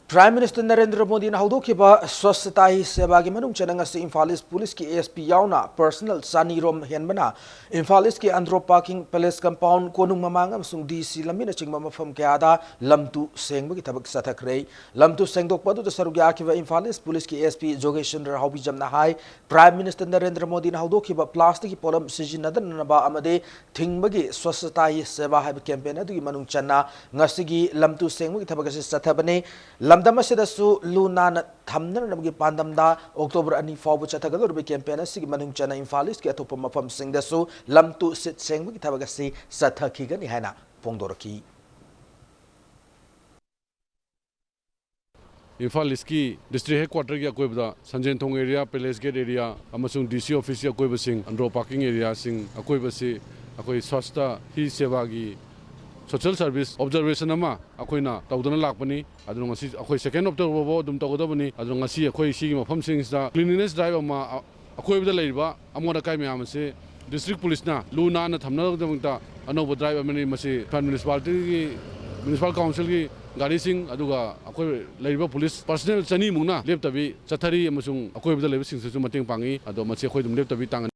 Prime Minister Narendra Modi na haudokiba swasthata hi seva gi manung chananga se Imphal East Police ki ASP yauna personal sani rom henbana Imphal East ki Andhro Parking Palace compound konung mamang amsung DC lamina chingma mafam kyada lamtu sengba ki thabak sathakre lamtu sengdok padu to sarugya akiba Imphal East Police ki ASP Jogeshandra Haubi jamna hai Prime Minister Narendra Modi na haudokiba plastic ki polam sijinadan ba amade thingba gi swasthata hi seva hai campaign adu gi manung channa ngasigi lamtu sengba ki thabak se sathabane Damasidasu Luna Tamner Nagi Pandamda, October and Fabu Chatagalu campaign, Sig Manunchana Infalis, get up from Singdasu, Lamtu Sit Seng with Tabagasi, Satakigan Hana, Pondoraki. Imphal East district headquarters ki akoibda Sanjain Thong area, Palace Gate area, amasung DC office ki akoiba sing, Andhro Parking area sing akoiba se akoi swasthata hi seva gi social service observation ama akoina tawdana lakpani adu ngasi akoi second October bo dum tawdabani adu ngasi akoi sigi mafam singda cleanliness drive ama akoibda leiba amoda kai myam se district police na luna na thamna damta anoba drive amani masi municipality municipal council ki gari sing aduga akoi leiba police personnel chani mungna leptabi chathari amasung akoibda leiba sing su mating pangi adu masi akoi dum leptabi tang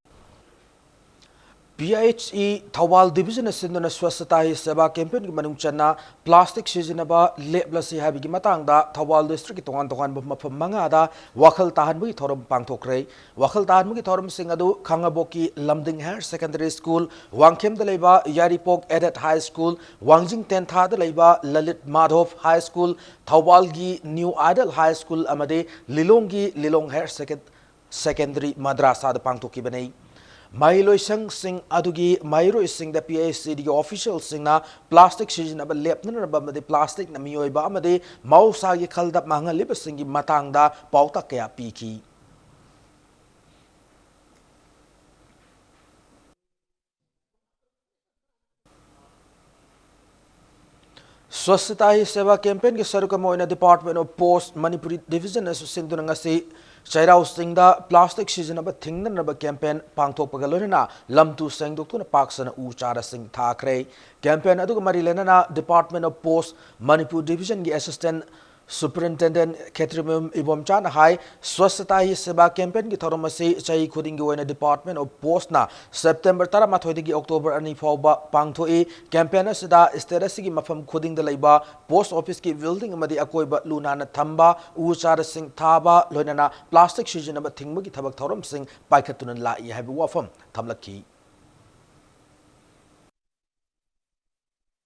PHE Thawal Division Sinduna Swasthata hi seva campaign ki manung channa plastic sizinaba leblasi habigi matangda Thawal district ki tongan mafam manga da wakhal tahanbu ki thorum pangthokre wakhal tahanbu ki thorum sing adu Khangaboki Lamding Higher Secondary School Wangkhem da leiba Yaripok Adet High School Wangjing 10th da leiba Lalit Madhov High School Thawal gi New Idol High School amade Lilong gi Lilong Higher Secondary Madrasa da pangthoki banei Mailoi sang sing adugi mairo sing the PACD official sing na plastic season aba lepna ba made plastic na miyoi ba amade mausa gi khalda manga lib sing gi matang da pauta kaya piki Swasthata hi seva campaign ki saruka moina Department of Post Manipuri Division asu sinduna ngasi Chairau Singda plastic season of a thing number campaign Pangtok Pagalona, Lamtu Sang Doctor Paksana Uchara Singh Thakre, campaign Adu Marilena Department of Post Manipur Division Assistant Superintendent Ketrimum Ibomchan High Swasthata hi seva campaign ki thoromasi chai khuding gi Department of Post na September tara mathoi gi October ani fauba pangthoi campaign asida status gi mafam khuding da leiba post office ki building amadi akoiba luna na thamba uchar sing thaba loinana plastic season aba thingba gi thabak thorom sing paikhatun la I habu wafam thamlaki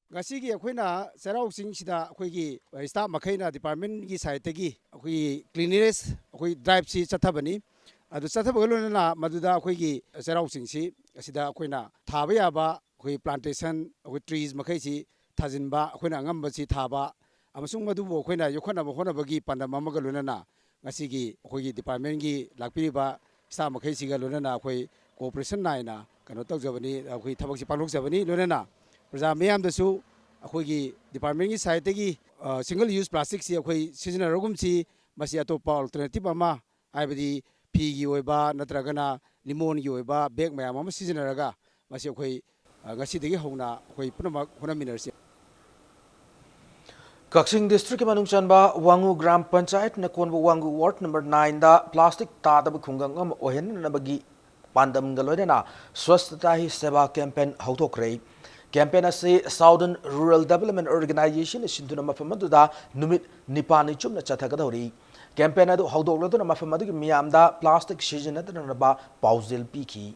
Gasigi akoina sarau sing sida akoigi staff makhaina department gi side tagi akoi cleanliness akoi drive si chathabani adu chathabagalona maduda akoigi sarau sing si asida akoina thaba yaba akoi plantation akoi trees makhai si thajinba akoina ngamba si thaba amasung madubo akoina yokhana bokhona bagi pandam amagalona ngasigi akoigi department gi lakpiriba staff makhai si galona akoi cooperation naina kano tawjabani akoi thabak si panlok jabani lona Praja mayam dasu akhoi department ki side gi single use plastic si akhoi seasonal rogum si masi atopa alternative ama aibadi phi gi oiba natragana limon gi oiba bag mayam ama seasonal raga masi akhoi ngasi degi hona akhoi punama hona minersi Kaksing district manung chanba Wangu Gram Panchayat na konba Wangu Ward number 9 da plastic tada ba khungang am ohen na bagi pandam galoina swasthata hi seva campaign hautokre campaign ase Southern Rural Development Organization sinduna mafamadu da numit nipani chumna chathagadori campaign adu haudogladuna mafamadu gi miyamda plastic season adana ba pauzil piki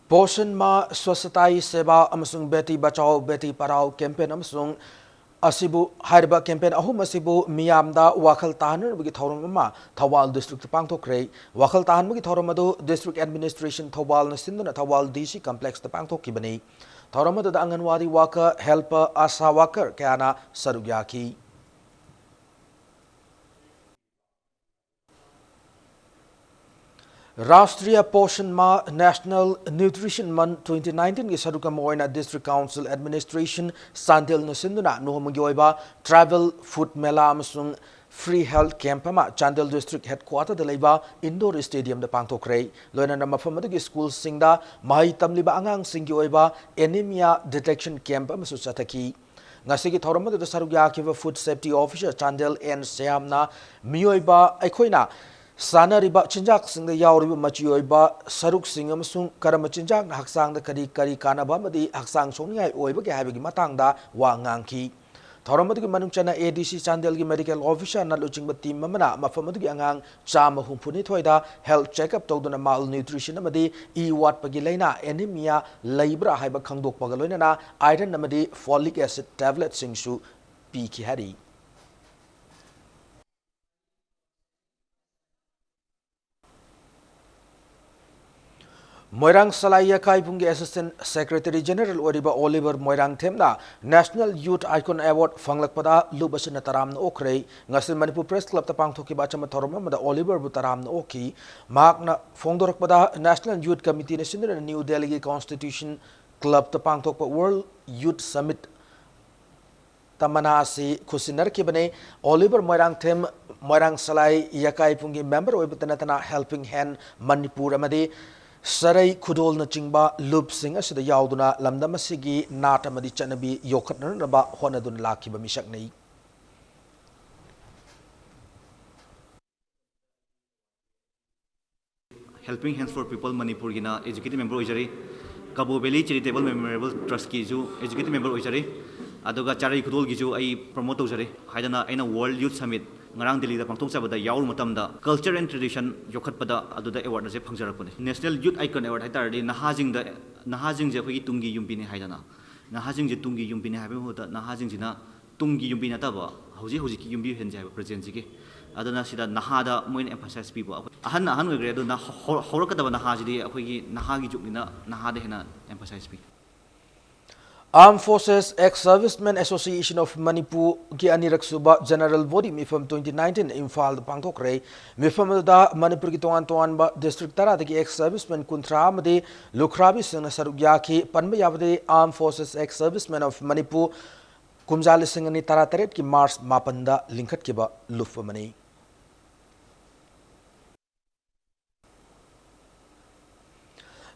Poshan ma swasthata hi seva amasung beti bachao beti parao campaign amasung asibu hariba campaign ahum asibu miyamda wakhal tahanbagi thorum ama Thawal district pangthokre wakhal tahanbagi thorum adu district administration Thawal na sinduna Thawal DC complex ta pangthokibani thorum adu anganwadi worker helper asa worker kana sarugyaki Rashtriya Poshan Ma National Nutrition Month 2019 ki saruka moina District Council Administration Sandil Nasinduna nohomagi oiba travel food mela amasung free health camp ama Chandel District Headquarter da leiba indoor stadium da pangthokre loina na mafam adu school singda mai tamliba angang singi oiba anemia detection camp ama su chathaki ngasigi thoram adu sarugya ki food safety officer Chandel N Syamna mioiba aikhoina Sanariba chinjak singda yauriba machiyoiba saruk sing amasung karama chinjak na haksang da kari kari kanaba madi haksang songngai oiba ke habigi matangda wa ngangki thoramadu manung chana ADC Chandel gi medical officer na luchingba team mamana mafamadu gi angang chama humpuni thoida health checkup tawduna malnutrition amadi e wat pagi leina anemia leibra haiba khangdok pagaloina na iron amadi folic acid tablet singsu pi ki hari Moirang Salaya Kaipung Assistant Secretary General Oriba Oliver Moirang Themna National Youth Icon Award Fanglakpada Lubasina Taram Okre Ngasin Manipur Press Club Tapang Thoki Bachama Toroma Oliver Butaram Oki Magna Fongdorakpada National Youth Committee National New Delhi Constitution Club Tapang Thokpa World Youth Summit Tamanasi Kusinar Kibane Oliver Moirang Them Moirang Salai Yakaipungi member Oibatanatana Helping Hand Manipur Amadi Sarai Kudol na chingba loop sing asida yauduna lamdam asigi nata madi chanabi yokhatna naba honadun lakiba misak nei Helping Hands for People Manipur gina executive member oijari Cabo Valley Charitable Memorial Trust ki ju executive member oijari aduga Sarai Kudol gi ju ai promote ojari haidana aina World Youth Summit ngarang Delhi da pangthok sabada yaur matamda culture and tradition yokhatpada aduda award na je phangjarakpani National Youth Icon Award haitardi nahajing je khoi tungi yumbini haidana nahajing je tungi yumbini haibe hoda nahajing jina tungi yumbina taba hoji ki yumbi hen jaiba present jige adana sida nahada moin emphasize people ahan ogre adu na horakadaba nahajidi akhoi gi nahagi juknina nahada hena emphasize people Armed Forces Ex-Servicemen Association of Manipur ki anirak suba General Body Mifam 2019 Imphal Pangthokre Mifam da Manipur ki toan ba district tara ki ex-servicemen kuntra amade lukhrabi singna sarugya ki panba yabade Armed Forces Ex-Servicemen of Manipur kumjali singani tara taret ki Mars mapanda linkhat ki ba lufamani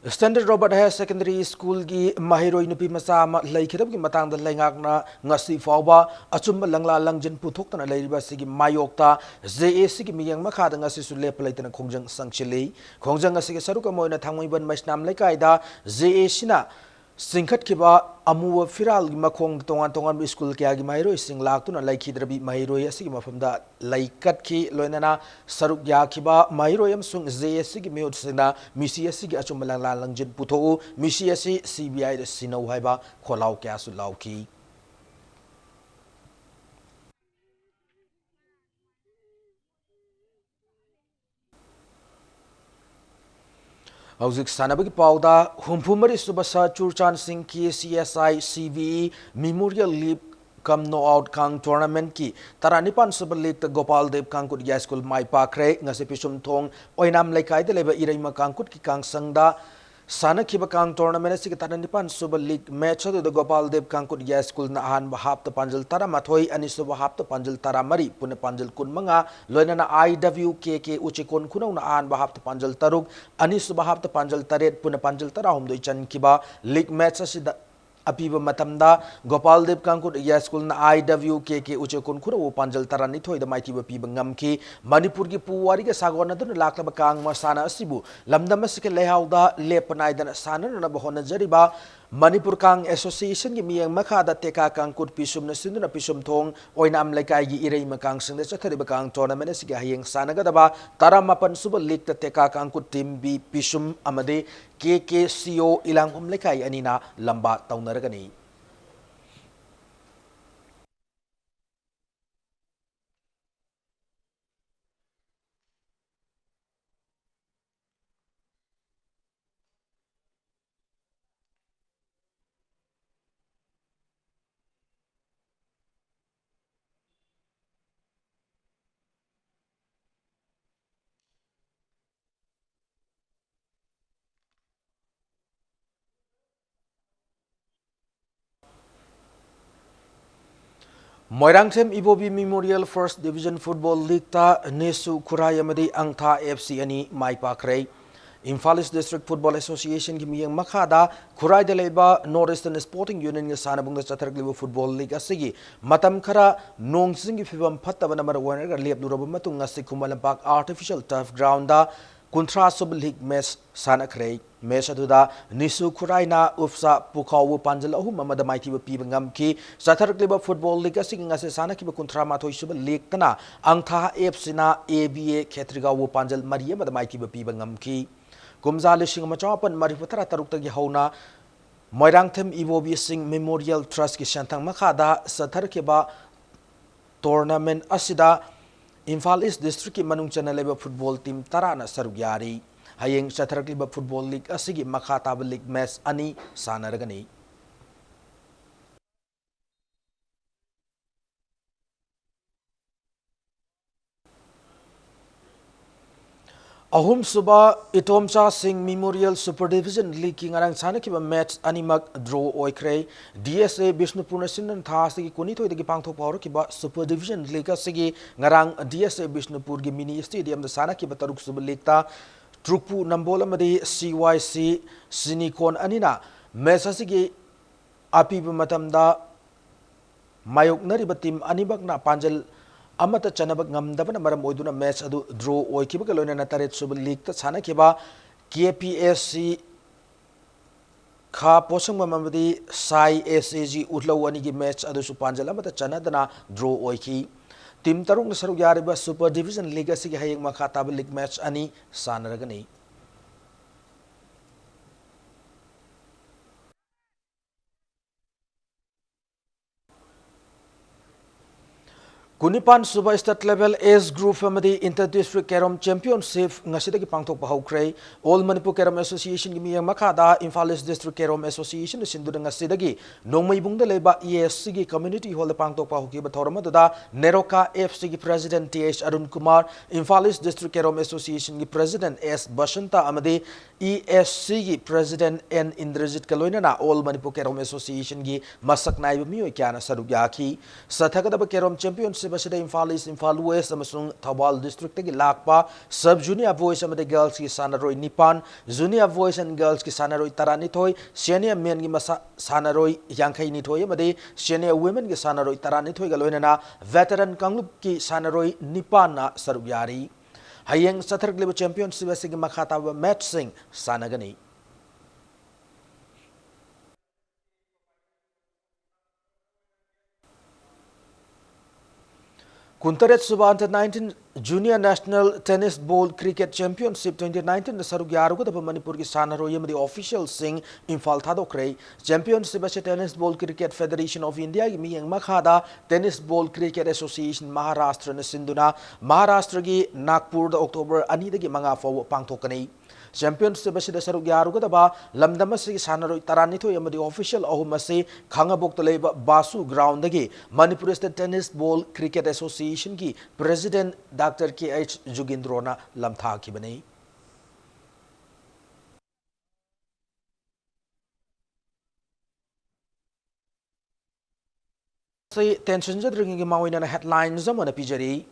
Standard Robert Higher Secondary School ki mahiroi nupi macha ma leikhiram ki matang da leingakna ngasi fawba achumba langla langjin puthokna leiriba sigi mayokta JAC ki miyang makha da ngasi su lep leitana khongjang sangchili khongjang ngasi ki saruka moina thangmoiban maisnam lekai da JAC na singkhat kiba amuwa firal gi makhong tongan school kya gi mahiroi sing laktuna laikhidrabi mahiroi asigi mafamda laikat ki loinana saruk ya kiba mahiroi amsung JSC gi meot sina misi asigi achumlang langjin putho misi asi CBI da sinau haiba kholau kya su lauki Hauzik sanabagi pauda humpumari subasa Churchan Singh ki CSI CVE Memorial League Come No Out Kang Tournament ki Taranipan Super League Gopal Dev Kangkut Ya School Mai Pakre ngasi pisum thong oinam laikai de leba iraima kangkut ki kang sangda Sana kiba kang tournament si Taranipan Super League match the Gopal Dev Kangkut Ya School na ahan bahap ta panjal tara mathoi ani subahap ta panjal tara mari puna panjal kun manga loina na IWKK uchikon kunau na ahan bahap ta panjal taruk ani subahap ta panjal taret puna panjal tara humdoi chan kiba league match si apiba matamda Gopal Dev Kangkut Ya School na IWKK uchekon khuro panjal tarani thoi da maiti ba piba ngamki Manipur gi puwari ga sagona dun laklaba kang masana asibu lamdam asike lehauda lepanai dan sana na bahona jariba Manipur Kang Association gi miyang makada teka kangkut pisum na sinduna pisum thong oinam laikai gi irei makang singda chathariba kang tournament asige hayeng sanaga daba taramapan suba league ta teka kangkut team bi pisum amade KKCO ilanghum laikai anina lamba taunaragani Moirangthem Ibobi Memorial First Division Football League ta Nesu Kurai amadi Angtha FC ani mai pakrai. Imphal East District Football Association ki miyang makhada Kurai de leba Northeastern Sporting Union ga sanabung da chatharglibu Football League asigi matam khara nongsing ki phibam phattaba namar waner ga lepduraba matung ngasi Kumalampak Artificial Turf Ground da Kuntra Sub League match sanakhrei. Match aduda Nisu Kurai na ufsa pukawu panjal ahum amada maitiba piba ngamki chatharglibu Football League asigi ngasi sanakiba Kuntra mathoi sub league tana Angtha FC na ABA Khetrigawu panjal mariya amada maitiba piba ngamki Kumza Lishing Machapan Mariputara Tarukta Hauna Moirangthem Ibobi Singh Memorial Trust ki Shantang Makada Satharkeba Tournament Asida Imphal East District ki Manung Chanaleba Football Team Tarana Sarugyari Hayeng Satharkeba Football League Asigi Makata League Match Ani Sanaragani Ahum Suba Itomcha Singh Memorial Super Division League ki ngarang sanakiba match animak draw oikre DSA Bishnupur National Thasigi Kunito de Pangthok Power kiba Super Division League asigi ngarang DSA Bishnupur gi mini stadium the sanakiba Taruk Super League ta Trukpu Nambola Madi CYC Sinikon Anina match asigi api matamda Mayok Nariba team anibak na Panjal Amata Chanabak Ngamdabana Maram Oiduna match adu draw Oikibaka Nataret Sub League Sanakiba KPSC Ka Posang Mamadi Sai SAG Utlawani match adu Supanjala Mata Chanadana draw Oiki Team Tarung Saruyariba Super Division League Asigi Hayang Makata League match Ani Sanaragani Kunipan Suba State Level S Group Family Inter-District Carom Championship Ngasidagi Pangthok Pahokray All Manipur Carom Association Gimiyang Makada Imphal East District Carom Association Sinduda Ngasidagi Nongmaibungda Leba ESC gi Community Hall Pangthok Pahokiba Thoramaduda Neroka FC gi President TH Arun Kumar Imphal East District Carom Association gi President S Bashanta Amadi ESC gi President N Indrajit Kaloinana All Manipur Carom Association gi Masak Naiba Miyoy Kyana Sarugyaki Sathakadaba Carom Championship Basida Imphal East, Imphal West, Amasung Thawal District ki Lakpa, Sub Junior Boys amade Girls ki Sanaroi Nipan, Junior Boys and Girls ki Sanaroi Taranitoy, Senior Men ki Sanaroi Yankai Nitoy amade Senior Women ki Sanaroi Taranitoy Galoinana, Veteran Kanglup ki Sanaroi Nipan na Sarugyari. Hayeng Satharglibu Championship asigi Makata match sing Sanagani. Kuntaret Suba Under 19 Junior National Tennis Ball Cricket Championship 2019 na Sarugyaruga da Manipur ki Sanaroi amadi official sing Imphal Thadokray Championship ase Tennis Ball Cricket Federation of India gi miyang makhada Tennis Ball Cricket Association Maharashtra na sinduna Maharashtra gi Nagpur da October 2 dagi manga faw pangthokani Championship asida Sarugyaruga da ba lamdamasi Sanaroi Taranithoy amadi official ahumase Khangabok leba Basu ground dagi Manipur State Tennis Ball Cricket Association ki President Dr. K.H. Jugindrona lamtha kibani. Say tension jadringi mawina na headlines zamana pijari.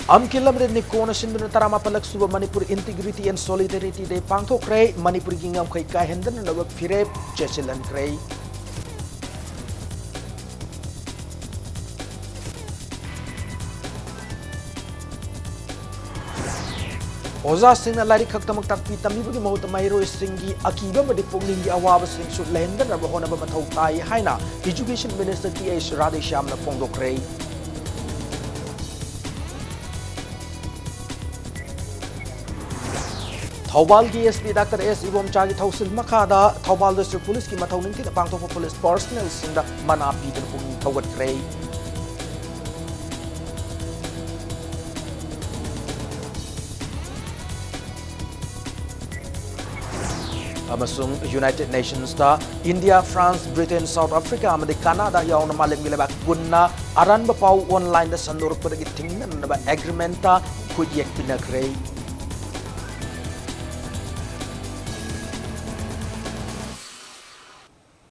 Amkilam ni kona sinduna tarama palak suba Manipur Integrity and Solidarity Day pangthok kray Manipur gingam kay kahendan na wag firep chechilan kray. Oza Singh na lari khaktamak takpi tamibagi mahuta mairo Singhi akiba madi punglingi awaba Singh su lehendan na bahona ba mathaw tai haina Education Minister T.H. Radheshyam na pongdokray. Thawbal DSP Dr. S. Ibomcha ki thausil makada Thawbal District Police ki mathaw ningti na pangthokpa police personnel singda manapi na pungling thawgatkray. Amasung United Nations ta India, France, Britain, South Africa amadi Canada yauna malemgi leba kunna aranba pau online da sandoruk padagi tingnan na ba agreement ta khudyak pinakray.